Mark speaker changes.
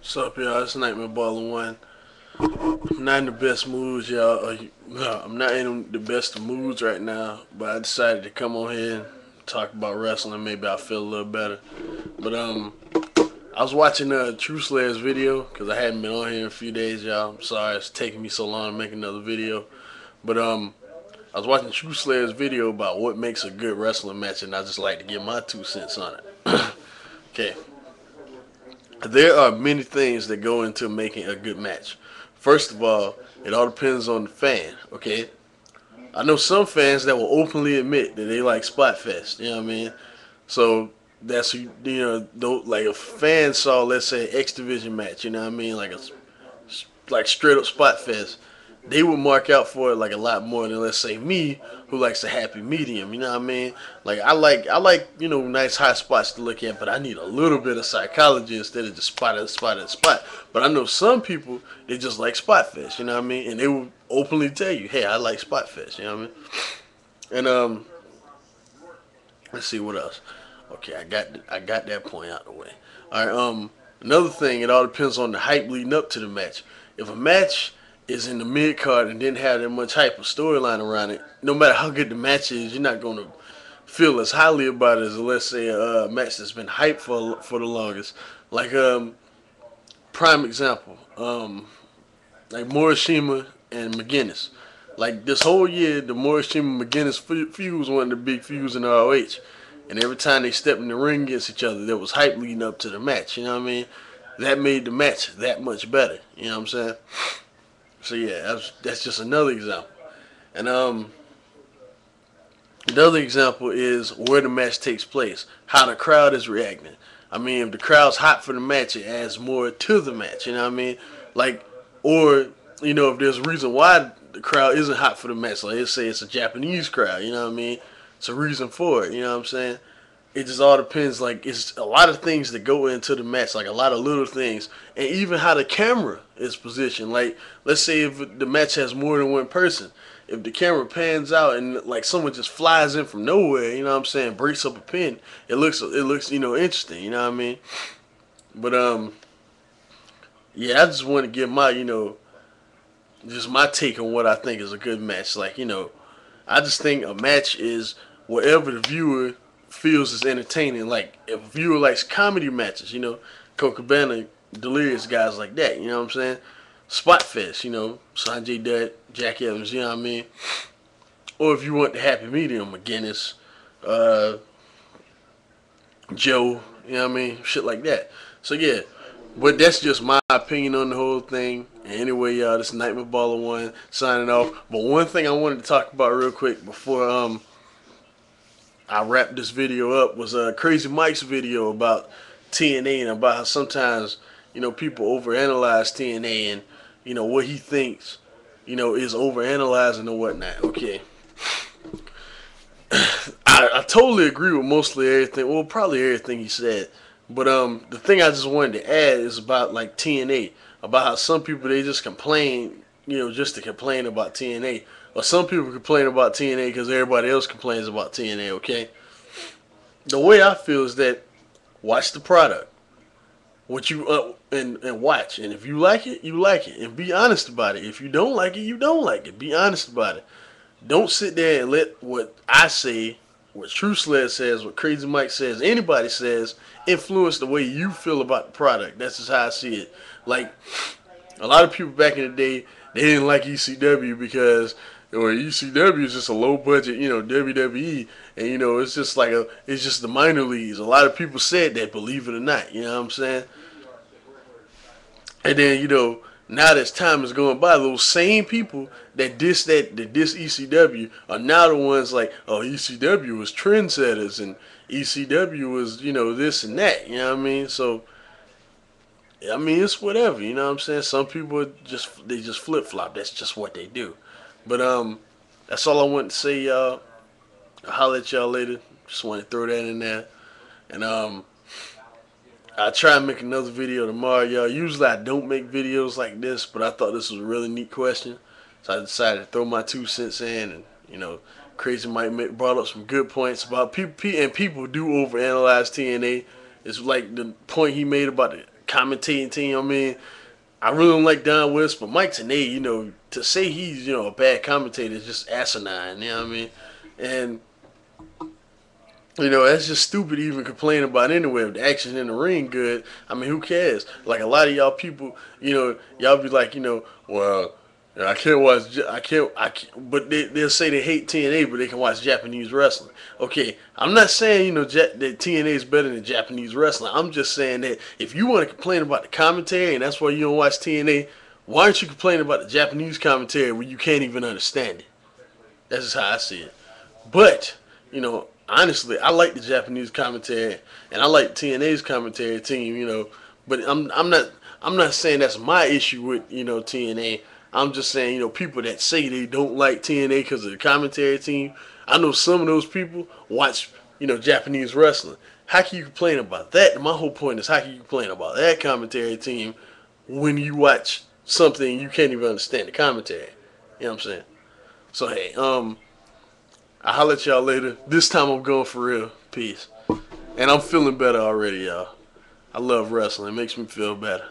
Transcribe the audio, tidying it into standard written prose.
Speaker 1: What's up, y'all? It's Nightmare Baller One. I'm not in the best moods, y'all. I'm not in the best of moods right now, but I decided to come on here and talk about wrestling. Maybe I'll feel a little better. But I was watching True Slayer's video because I hadn't been on here in a few days, y'all. I'm sorry it's taking me so long to make another video. But I was watching True Slayer's video about what makes a good wrestling match, and I just like to give my 2 cents on it. Okay, there are many things that go into making a good match. First of all, it all depends on the fan. Okay, I know some fans that will openly admit that they like Spot Fest. You know what I mean? So that's like a fan saw, let's say, X Division match. You know what I mean? Like straight up Spot Fest, they would mark out for it like a lot more than, let's say, me, who likes a happy medium. You know what I mean? Like I like nice high spots to look at, but I need a little bit of psychology instead of just spot. But I know some people, they just like Spot Fest. You know what I mean? And they will openly tell you, hey, I like Spot Fest. You know what I mean? And let's see what else. Okay, I got that point out of the way. All right. Another thing, it all depends on the hype leading up to the match. If a match is in the mid card and didn't have that much hype or storyline around it, no matter how good the match is, you're not gonna feel as highly about it as, let's say, a match that's been hyped for the longest. Like prime example, like Morishima and McGuinness. Like this whole year, the Morishima McGuinness feud was one of the big feuds in ROH. And every time they stepped in the ring against each other, there was hype leading up to the match. You know what I mean? That made the match that much better. You know what I'm saying? So yeah, that's just another example. And another example is where the match takes place, how the crowd is reacting. I mean, if the crowd's hot for the match, it adds more to the match. You know what I mean? Like, or if there's a reason why the crowd isn't hot for the match, like let's say it's a Japanese crowd. You know what I mean? It's a reason for it. You know what I'm saying? It just all depends. Like, it's a lot of things that go into the match, like a lot of little things, and even how the camera is positioned. Like, let's say if the match has more than one person, if the camera pans out and like someone just flies in from nowhere, you know what I'm saying, breaks up a pin, it looks interesting. You know what I mean? But yeah, I just want to give my just my take on what I think is a good match. Like, I just think a match is whatever the viewer feels is entertaining. Like, if a viewer likes comedy matches, Colt Cabana, Delirious, guys like that, you know what I'm saying? Spot Fest, Sanjay Dutt, Jack Evans, you know what I mean? Or if you want the happy medium, McGuinness, uh, Joe, you know what I mean? Shit like that. So yeah, but that's just my opinion on the whole thing. And anyway, y'all, this is Nightmare Baller One signing off. But one thing I wanted to talk about real quick before I wrapped this video up was Crazy Mike's video about TNA and about how sometimes people overanalyze TNA and what he thinks is overanalyzing or whatnot. Okay, I totally agree with mostly everything. Well, probably everything he said. But the thing I just wanted to add is about like TNA, about how some people they just complain, just to complain about TNA, or some people complain about TNA because everybody else complains about TNA. Okay, the way I feel is that watch the product, what you and watch, and if you like it, you like it, and be honest about it. If you don't like it, you don't like it. Be honest about it. Don't sit there and let what I say, what True Sled says, what Crazy Mike says, anybody says, influence the way you feel about the product. That's just how I see it. Like, a lot of people back in the day, they didn't like ECW because ECW is just a low budget, WWE, and it's just the minor leagues. A lot of people said that, believe it or not. You know what I'm saying? And then now that time is going by, those same people that diss ECW are now the ones like, oh, ECW was trendsetters and ECW was this and that. You know what I mean? So I mean it's whatever. You know what I'm saying? Some people just flip flop. That's just what they do. But that's all I want to say, y'all. I'll holler at y'all later. Just want to throw that in there. And I'll try and make another video tomorrow, y'all. Usually I don't make videos like this, but I thought this was a really neat question. So I decided to throw my 2 cents in, and Crazy Mike brought up some good points about people, and people do overanalyze TNA. It's like the point he made about the commentating team. I mean, I really don't like Don West, but Mike Tenay, to say he's, a bad commentator is just asinine, you know what I mean? And, that's just stupid to even complain about anyway. If the action in the ring good, I mean, who cares? Like, a lot of y'all people, y'all be like, well, but they'll say they hate TNA, but they can watch Japanese wrestling. Okay, I'm not saying, that TNA is better than Japanese wrestling. I'm just saying that if you want to complain about the commentary and that's why you don't watch TNA, why aren't you complaining about the Japanese commentary where you can't even understand it? That's just how I see it. But, honestly, I like the Japanese commentary and I like TNA's commentary team, but I'm not saying that's my issue with, TNA. I'm just saying, people that say they don't like TNA because of the commentary team, I know some of those people watch, Japanese wrestling. How can you complain about that? My whole point is, how can you complain about that commentary team when you watch something you can't even understand the commentary? You know what I'm saying? So, hey, I'll holler at y'all later. This time I'm going for real. Peace. And I'm feeling better already, y'all. I love wrestling. It makes me feel better.